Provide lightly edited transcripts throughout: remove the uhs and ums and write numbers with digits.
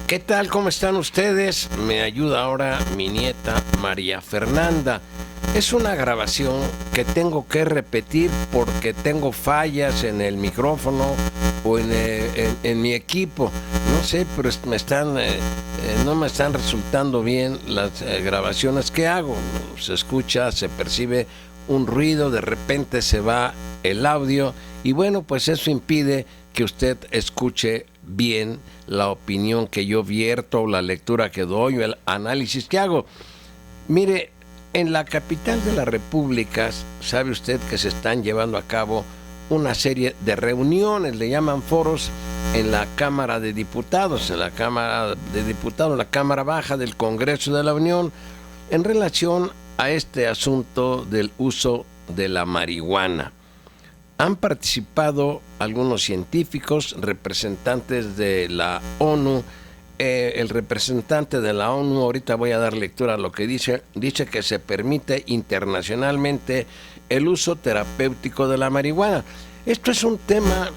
¿Qué tal? ¿Cómo están ustedes? Me ayuda ahora mi nieta María Fernanda. Es una grabación que tengo que repetir porque tengo fallas en el micrófono o en mi equipo. No sé, pero no me están resultando bien las grabaciones que hago. Se escucha, se percibe un ruido, de repente se va el audio y bueno, pues eso impide que usted escuche bien la opinión que yo vierto, la lectura que doy, el análisis que hago. Mire, en la capital de la República, sabe usted que se están llevando a cabo una serie de reuniones, le llaman foros, en la Cámara de Diputados, la Cámara Baja del Congreso de la Unión, en relación a este asunto del uso de la marihuana. Han participado algunos científicos, representantes de la ONU. El representante de la ONU, ahorita voy a dar lectura a lo que dice que se permite internacionalmente el uso terapéutico de la marihuana. Esto es un tema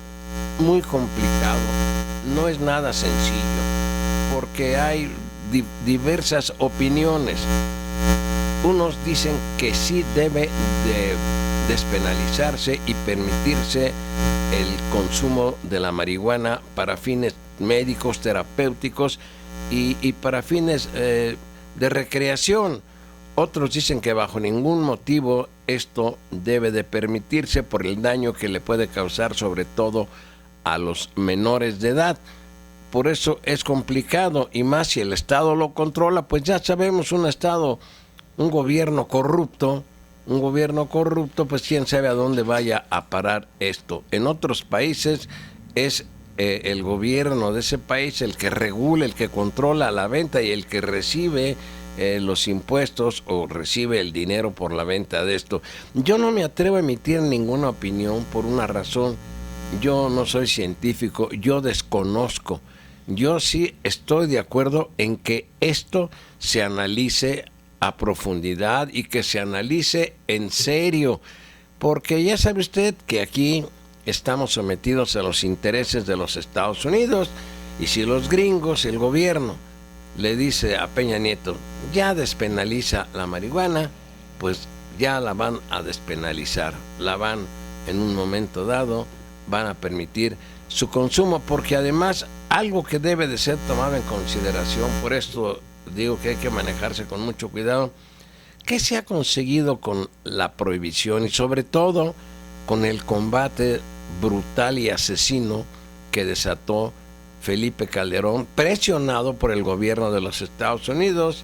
muy complicado, no es nada sencillo, porque hay diversas opiniones. Unos dicen que sí debe de despenalizarse y permitirse el consumo de la marihuana para fines médicos, terapéuticos y para fines de recreación. Otros dicen que bajo ningún motivo esto debe de permitirse por el daño que le puede causar sobre todo a los menores de edad. Por eso es complicado, y más si el Estado lo controla, pues ya sabemos, un gobierno corrupto, pues quién sabe a dónde vaya a parar esto. En otros países es el gobierno de ese país el que regula, el que controla la venta y el que recibe los impuestos o recibe el dinero por la venta de esto. Yo no me atrevo a emitir ninguna opinión por una razón. Yo no soy científico, yo desconozco. Yo sí estoy de acuerdo en que esto se analice a profundidad y que se analice en serio, porque ya sabe usted que aquí estamos sometidos a los intereses de los Estados Unidos, y si los gringos, el gobierno, le dice a Peña Nieto, ya despenaliza la marihuana, pues ya la van a despenalizar, en un momento dado, van a permitir su consumo, porque además algo que debe de ser tomado en consideración, por esto digo que hay que manejarse con mucho cuidado. ¿Qué se ha conseguido con la prohibición y sobre todo con el combate brutal y asesino que desató Felipe Calderón, presionado por el gobierno de los Estados Unidos,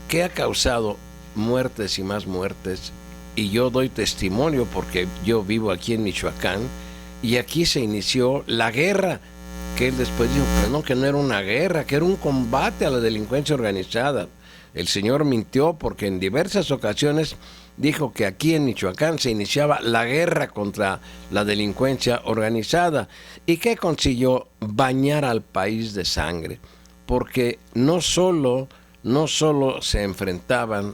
que ha causado muertes y más muertes? Y yo doy testimonio porque yo vivo aquí en Michoacán y aquí se inició la guerra, que él después dijo que no era una guerra, que era un combate a la delincuencia organizada. El señor mintió porque en diversas ocasiones dijo que aquí en Michoacán se iniciaba la guerra contra la delincuencia organizada. ¿Y qué consiguió? Bañar al país de sangre, porque no solo se enfrentaban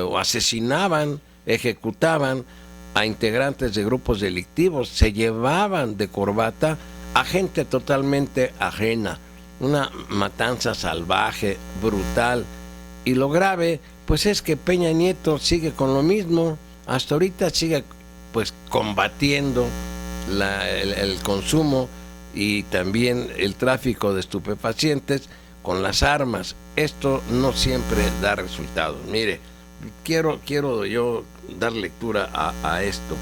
o asesinaban, ejecutaban a integrantes de grupos delictivos, se llevaban de corbata a gente totalmente ajena, una matanza salvaje, brutal. Y lo grave, pues es que Peña Nieto sigue con lo mismo, hasta ahorita sigue pues combatiendo el consumo y también el tráfico de estupefacientes con las armas. Esto no siempre da resultados. Mire, quiero yo dar lectura a esto.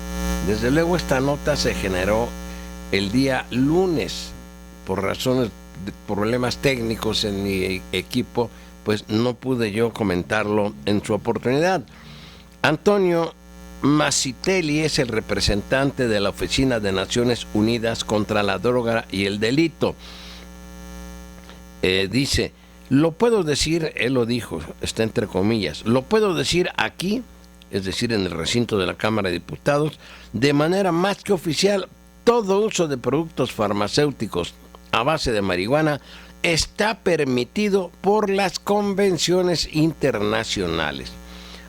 Desde luego esta nota se generó el día lunes, por razones de problemas técnicos en mi equipo, pues no pude yo comentarlo en su oportunidad. Antonio Mazzitelli es el representante de la Oficina de Naciones Unidas contra la Droga y el Delito. Dice, lo puedo decir, él lo dijo, está entre comillas, lo puedo decir aquí, es decir, en el recinto de la Cámara de Diputados, de manera más que oficial. Todo uso de productos farmacéuticos a base de marihuana está permitido por las convenciones internacionales.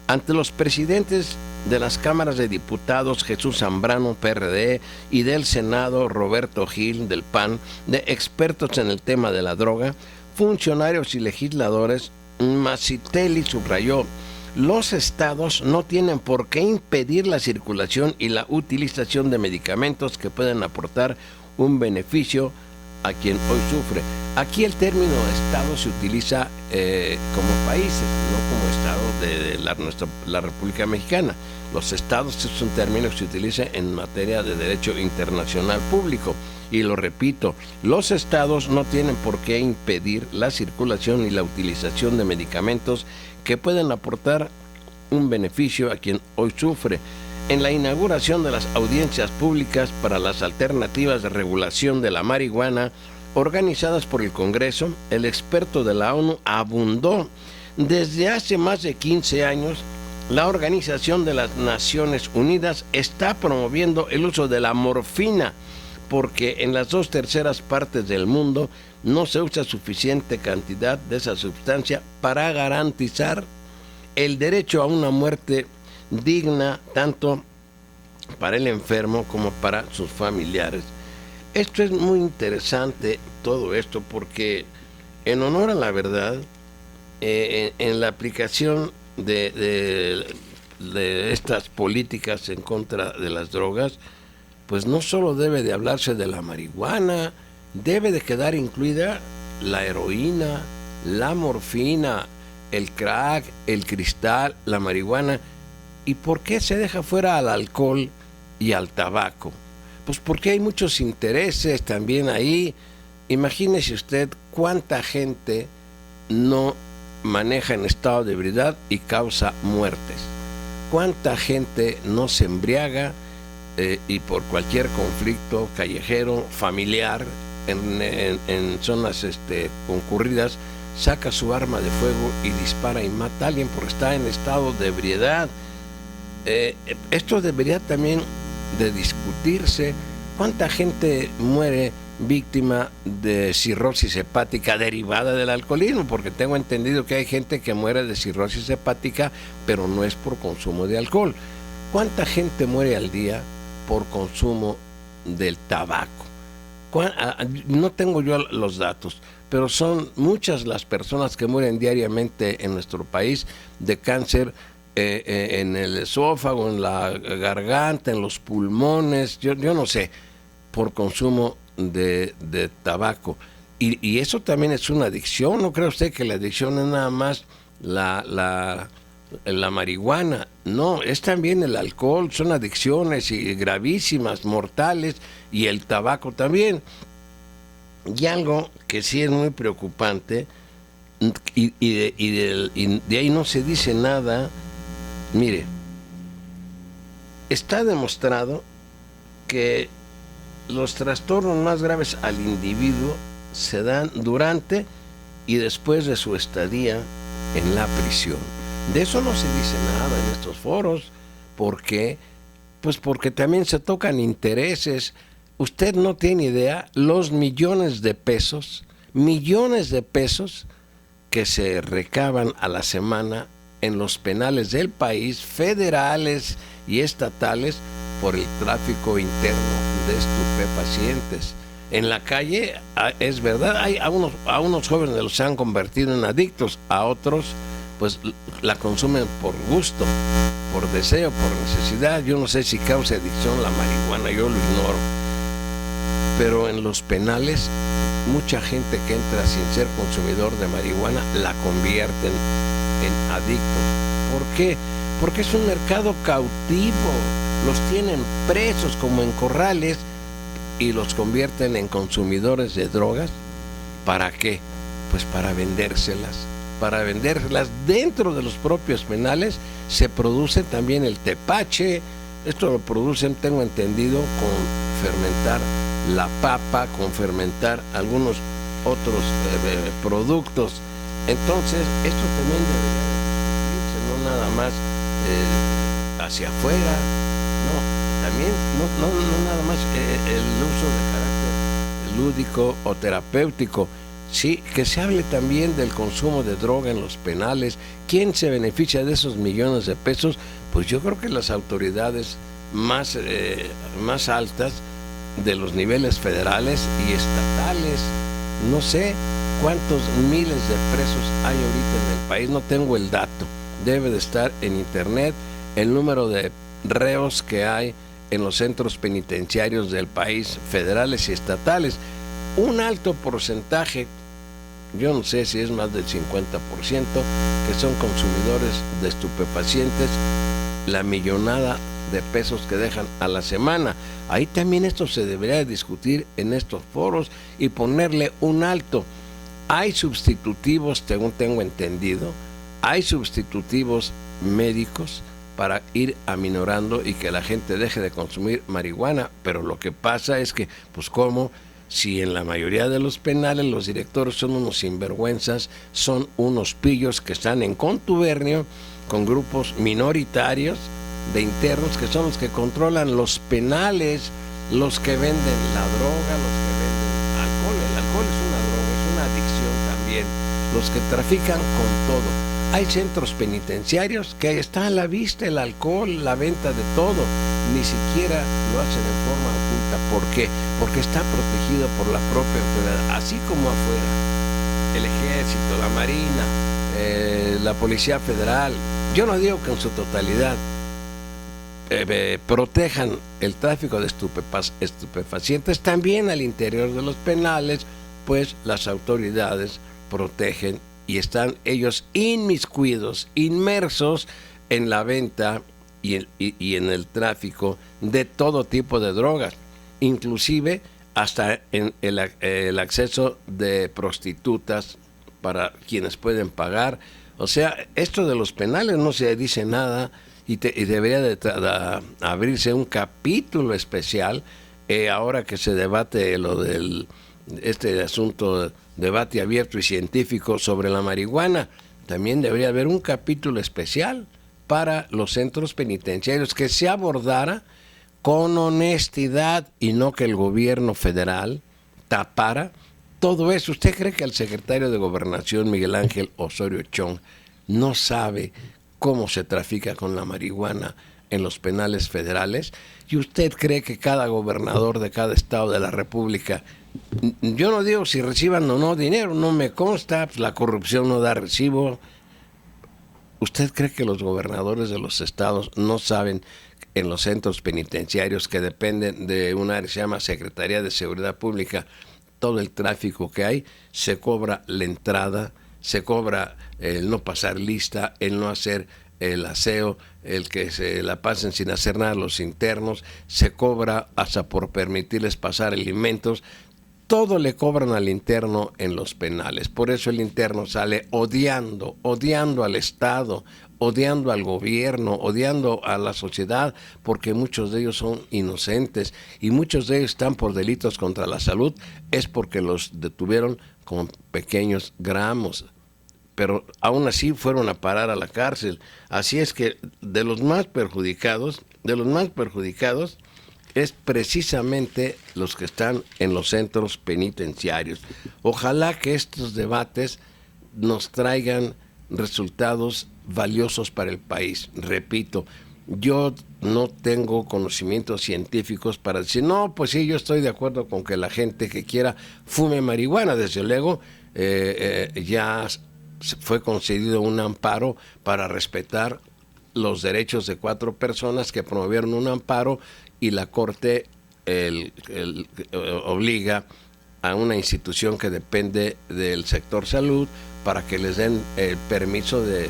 Ante los presidentes de las cámaras de diputados, Jesús Zambrano, PRD, y del Senado, Roberto Gil, del PAN, de expertos en el tema de la droga, funcionarios y legisladores, Mazzitelli subrayó: los estados no tienen por qué impedir la circulación y la utilización de medicamentos que pueden aportar un beneficio a quien hoy sufre. Aquí el término estado se utiliza como países, no como estado de la República Mexicana. Los estados es un término que se utiliza en materia de derecho internacional público. Y lo repito, los estados no tienen por qué impedir la circulación y la utilización de medicamentos que pueden aportar un beneficio a quien hoy sufre. En la inauguración de las audiencias públicas para las alternativas de regulación de la marihuana organizadas por el Congreso, el experto de la ONU abundó: desde hace más de 15 años, la Organización de las Naciones Unidas está promoviendo el uso de la morfina, porque en las 2/3 partes del mundo no se usa suficiente cantidad de esa sustancia para garantizar el derecho a una muerte digna, tanto para el enfermo como para sus familiares. Esto es muy interesante, todo esto, porque en honor a la verdad, en la aplicación de estas políticas en contra de las drogas, pues no solo debe de hablarse de la marihuana, debe de quedar incluida la heroína, la morfina, el crack, el cristal, la marihuana. ¿Y por qué se deja fuera al alcohol y al tabaco? Pues porque hay muchos intereses también ahí. Imagínese usted cuánta gente no maneja en estado de ebriedad y causa muertes. Cuánta gente no se embriaga y por cualquier conflicto callejero, familiar, en zonas concurridas, saca su arma de fuego y dispara y mata a alguien porque está en estado de ebriedad. Esto debería también de discutirse. ¿Cuánta gente muere víctima de cirrosis hepática derivada del alcoholismo? Porque tengo entendido que hay gente que muere de cirrosis hepática, pero no es por consumo de alcohol. ¿Cuánta gente muere al día por consumo del tabaco? No tengo yo los datos, pero son muchas las personas que mueren diariamente en nuestro país de cáncer en el esófago, en la garganta, en los pulmones, yo no sé, por consumo de tabaco. Y eso también es una adicción. ¿No cree usted que la adicción es nada más la marihuana? No, es también el alcohol, son adicciones y gravísimas, mortales, y el tabaco también. Y algo que sí es muy preocupante, y de ahí no se dice nada. Mire, está demostrado que los trastornos más graves al individuo se dan durante y después de su estadía en la prisión. De eso no se dice nada en estos foros. ¿Por qué? Pues porque también se tocan intereses. Usted no tiene idea los millones de pesos que se recaban a la semana en los penales del país, federales y estatales, por el tráfico interno de estupefacientes. En la calle, es verdad, hay a unos jóvenes los han convertido en adictos, a otros pues la consumen por gusto, por deseo, por necesidad. Yo no sé si causa adicción la marihuana, yo lo ignoro. Pero en los penales, mucha gente que entra sin ser consumidor de marihuana la convierten en adictos. ¿Por qué? Porque es un mercado cautivo. Los tienen presos como en corrales y los convierten en consumidores de drogas. ¿Para qué? Pues para vendérselas. Para vendérselas dentro de los propios penales. Se produce también el tepache. Esto lo producen, tengo entendido, con fermentar la papa, con fermentar algunos otros productos. Entonces, esto también debería irse, no nada más hacia afuera, no, también no nada más el uso de carácter lúdico o terapéutico. Sí, que se hable también del consumo de droga en los penales. ¿Quién se beneficia de esos millones de pesos? Pues yo creo que las autoridades más altas de los niveles federales y estatales. No sé cuántos miles de presos hay ahorita en el país. No tengo el dato. Debe de estar en internet el número de reos que hay en los centros penitenciarios del país, federales y estatales. Un alto porcentaje, yo no sé si es más del 50%, que son consumidores de estupefacientes, la millonada de pesos que dejan a la semana. Ahí también esto se debería discutir en estos foros y ponerle un alto. Hay sustitutivos, según tengo entendido, hay sustitutivos médicos para ir aminorando y que la gente deje de consumir marihuana, pero lo que pasa es que, pues como si en la mayoría de los penales los directores son unos sinvergüenzas, son unos pillos que están en contubernio con grupos minoritarios de internos que son los que controlan los penales, los que venden la droga, los que venden alcohol. El alcohol es una droga, es una adicción también. Los que trafican con todo. Hay centros penitenciarios que está a la vista el alcohol, la venta de todo. Ni siquiera lo hacen en forma oculta. ¿Por qué? Porque está protegido por la propia autoridad, así como afuera. El ejército, la marina, la policía federal. Yo no digo que en su totalidad protejan el tráfico de estupefacientes, también al interior de los penales, pues las autoridades protegen y están ellos inmiscuidos, inmersos en la venta y en el tráfico de todo tipo de drogas, inclusive hasta en el acceso de prostitutas para quienes pueden pagar. O sea, esto de los penales no se dice nada. Y debería de abrirse un capítulo especial ahora que se debate lo del asunto, debate abierto y científico sobre la marihuana. También debería haber un capítulo especial para los centros penitenciarios que se abordara con honestidad y no que el gobierno federal tapara todo eso. ¿Usted cree que el secretario de Gobernación, Miguel Ángel Osorio Chong, no sabe cómo se trafica con la marihuana en los penales federales? ¿Y usted cree que cada gobernador de cada estado de la República, yo no digo si reciban o no dinero, no me consta, pues la corrupción no da recibo? ¿Usted cree que los gobernadores de los estados no saben en los centros penitenciarios que dependen de un área que se llama Secretaría de Seguridad Pública, todo el tráfico que hay? Se cobra la entrada, se cobra el no pasar lista, el no hacer el aseo, el que se la pasen sin hacer nada los internos, se cobra hasta por permitirles pasar alimentos. Todo le cobran al interno en los penales. Por eso el interno sale odiando al Estado, odiando al gobierno, odiando a la sociedad, porque muchos de ellos son inocentes y muchos de ellos están por delitos contra la salud. Es porque los detuvieron con pequeños gramos, pero aún así fueron a parar a la cárcel. Así es que de los más perjudicados es precisamente los que están en los centros penitenciarios. Ojalá que estos debates nos traigan resultados valiosos para el país. Repito, yo no tengo conocimientos científicos para decir, no, pues sí, yo estoy de acuerdo con que la gente que quiera fume marihuana. Desde luego, ya fue concedido un amparo para respetar los derechos de 4 personas que promovieron un amparo, y la Corte obliga a una institución que depende del sector salud para que les den el permiso de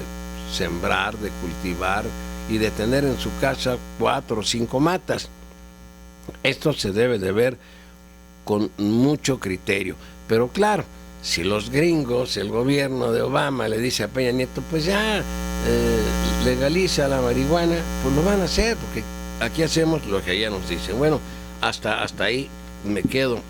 sembrar, de cultivar y de tener en su casa 4 o 5 matas. Esto se debe de ver con mucho criterio. Pero claro, si los gringos, el gobierno de Obama le dice a Peña Nieto, pues ya legaliza la marihuana, pues lo van a hacer, porque aquí hacemos lo que allá nos dicen. Bueno, hasta ahí me quedo.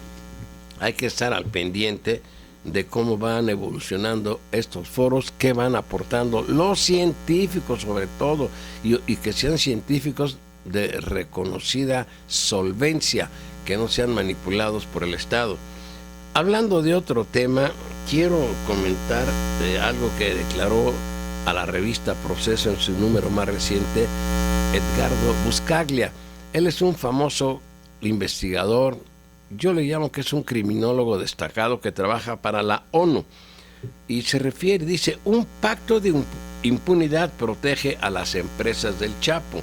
Hay que estar al pendiente de cómo van evolucionando estos foros, qué van aportando los científicos sobre todo, y que sean científicos de reconocida solvencia, que no sean manipulados por el Estado. Hablando de otro tema, quiero comentar algo que declaró a la revista Proceso en su número más reciente Edgardo Buscaglia. Él es un famoso investigador, yo le llamo que es un criminólogo destacado que trabaja para la ONU. Y se refiere, dice, un pacto de impunidad protege a las empresas del Chapo.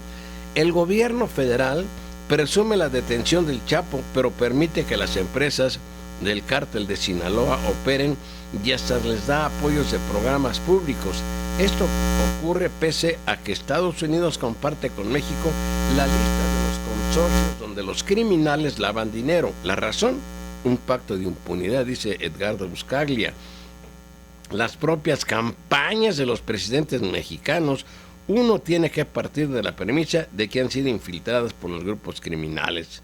El gobierno federal presume la detención del Chapo, pero permite que las empresas del cártel de Sinaloa operen y hasta les da apoyos de programas públicos. Esto ocurre pese a que Estados Unidos comparte con México la lista de los consorcios donde los criminales lavan dinero. La razón, un pacto de impunidad, dice Edgardo Buscaglia. Las propias campañas de los presidentes mexicanos, uno tiene que partir de la premisa de que han sido infiltradas por los grupos criminales.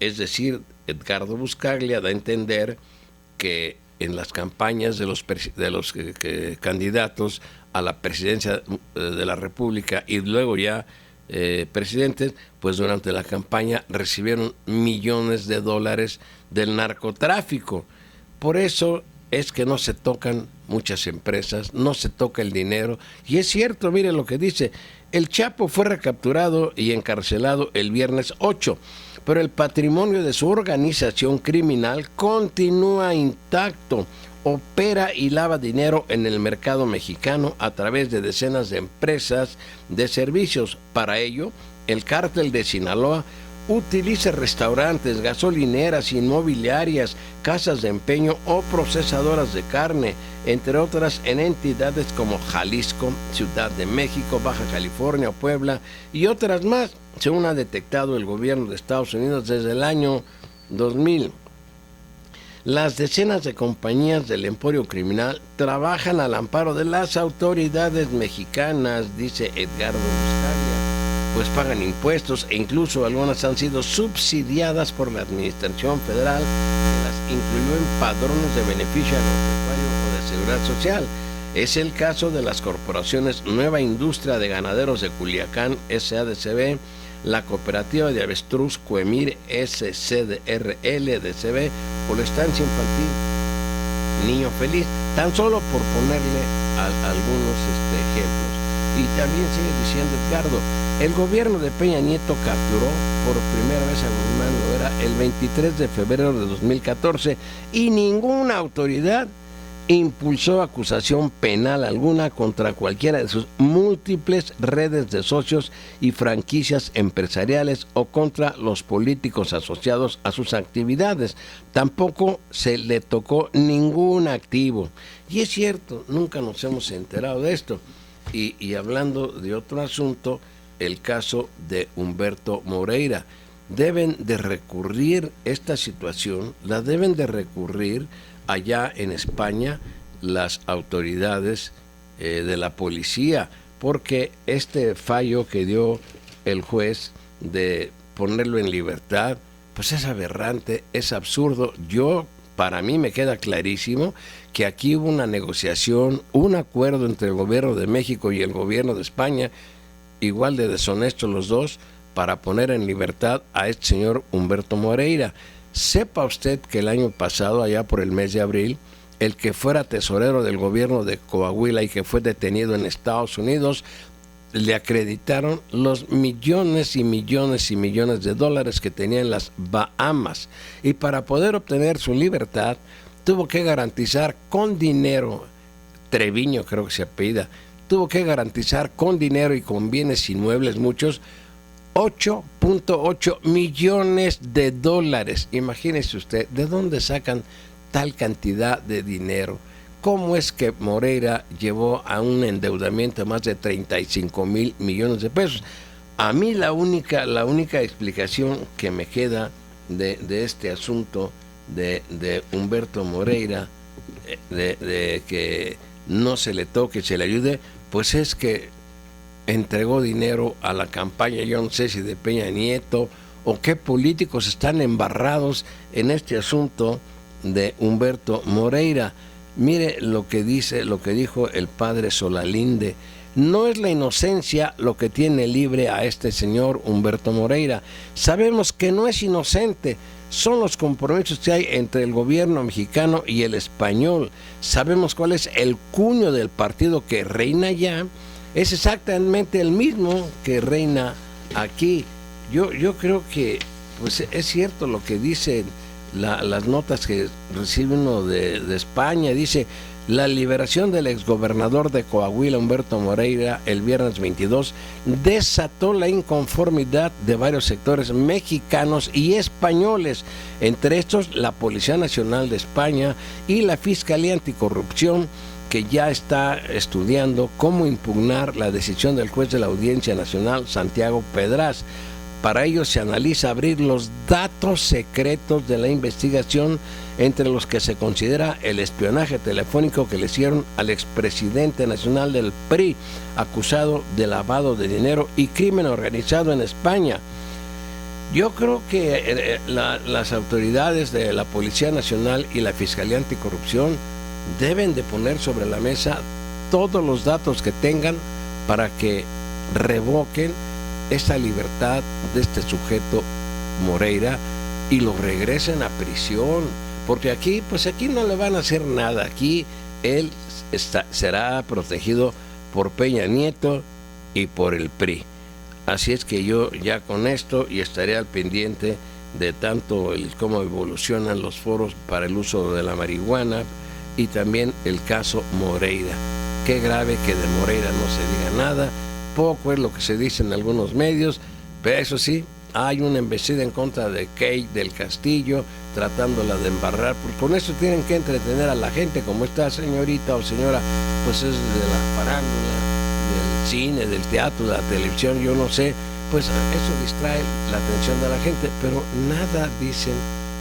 Es decir, Edgardo Buscaglia da a entender que en las campañas de los candidatos a la presidencia de la República y luego ya presidentes, pues durante la campaña recibieron millones de dólares del narcotráfico. Por eso es que no se tocan muchas empresas, no se toca el dinero. Y es cierto, mire lo que dice, el Chapo fue recapturado y encarcelado el viernes 8, pero el patrimonio de su organización criminal continúa intacto. Opera y lava dinero en el mercado mexicano a través de decenas de empresas de servicios. Para ello, el cártel de Sinaloa utiliza restaurantes, gasolineras, inmobiliarias, casas de empeño o procesadoras de carne, entre otras en entidades como Jalisco, Ciudad de México, Baja California, Puebla y otras más, según ha detectado el gobierno de Estados Unidos desde el año 2000. Las decenas de compañías del emporio criminal trabajan al amparo de las autoridades mexicanas, dice Edgardo Buscaglia, pues pagan impuestos e incluso algunas han sido subsidiadas por la administración federal, que las incluyó en padrones de beneficio agropecuario o de seguridad social. Es el caso de las corporaciones Nueva Industria de Ganaderos de Culiacán, SADCB, la Cooperativa de Avestruz Cuemir, SCDRL, DCB, o la Estancia Infantil Niño Feliz, tan solo por ponerle algunos ejemplos. Y también sigue diciendo Edgardo, el gobierno de Peña Nieto capturó por primera vez a Guzmán Loera el 23 de febrero de 2014 y ninguna autoridad impulsó acusación penal alguna contra cualquiera de sus múltiples redes de socios y franquicias empresariales o contra los políticos asociados a sus actividades. Tampoco se le tocó ningún activo. Y es cierto, nunca nos hemos enterado de esto. Y hablando de otro asunto, el caso de Humberto Moreira. Deben de recurrir esta situación, la deben de recurrir allá en España las autoridades de la policía, porque este fallo que dio el juez de ponerlo en libertad, pues es aberrante, es absurdo. Para mí me queda clarísimo que aquí hubo una negociación, un acuerdo entre el gobierno de México y el gobierno de España, igual de deshonestos los dos, para poner en libertad a este señor Humberto Moreira. Sepa usted que el año pasado, allá por el mes de abril, el que fuera tesorero del gobierno de Coahuila y que fue detenido en Estados Unidos, le acreditaron los millones y millones y millones de dólares que tenía en las Bahamas. Y para poder obtener su libertad, tuvo que garantizar con dinero, Treviño creo que se apellida, tuvo que garantizar con dinero y con bienes inmuebles muchos, 8.8 millones de dólares. Imagínese usted, ¿de dónde sacan tal cantidad de dinero? ¿Cómo es que Moreira llevó a un endeudamiento de más de 35 mil millones de pesos? A mí la única explicación que me queda de este asunto de Humberto Moreira, de que no se le toque, se le ayude, pues es que entregó dinero a la campaña, yo no sé si de Peña Nieto o qué políticos están embarrados en este asunto de Humberto Moreira. Mire lo que dijo el padre Solalinde. No es la inocencia lo que tiene libre a este señor Humberto Moreira. Sabemos que no es inocente. Son los compromisos que hay entre el gobierno mexicano y el español. Sabemos cuál es el cuño del partido que reina allá. Es exactamente el mismo que reina aquí. Yo creo que pues es cierto lo que dicen las notas que recibe uno de España. Dice: la liberación del exgobernador de Coahuila, Humberto Moreira, el viernes 22, desató la inconformidad de varios sectores mexicanos y españoles, entre estos la Policía Nacional de España y la Fiscalía Anticorrupción, que ya está estudiando cómo impugnar la decisión del juez de la Audiencia Nacional, Santiago Pedraz. Para ello se analiza abrir los datos secretos de la investigación, entre los que se considera el espionaje telefónico que le hicieron al expresidente nacional del PRI, acusado de lavado de dinero y crimen organizado en España. Yo creo que las autoridades de la Policía Nacional y la Fiscalía Anticorrupción deben de poner sobre la mesa todos los datos que tengan para que revoquen esa libertad de este sujeto Moreira y lo regresen a prisión, porque aquí no le van a hacer nada. Aquí él será protegido por Peña Nieto y por el PRI. Así es que yo ya con esto y estaré al pendiente de tanto cómo evolucionan los foros para el uso de la marihuana y también el caso Moreira. Qué grave que de Moreira no se diga nada. Poco es lo que se dice en algunos medios, pero eso sí, hay una embestida en contra de Kate del Castillo, tratándola de embarrar, porque con eso tienen que entretener a la gente, como esta señorita o señora, pues es de la farándula, del cine, del teatro, de la televisión, yo no sé, pues eso distrae la atención de la gente, pero nada dicen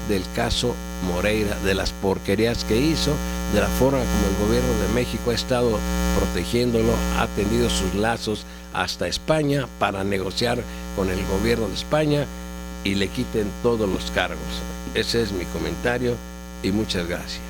del caso Moreira, de las porquerías que hizo, de la forma como el gobierno de México ha estado protegiéndolo, ha tendido sus lazos hasta España para negociar con el gobierno de España y le quiten todos los cargos. Ese es mi comentario y muchas gracias.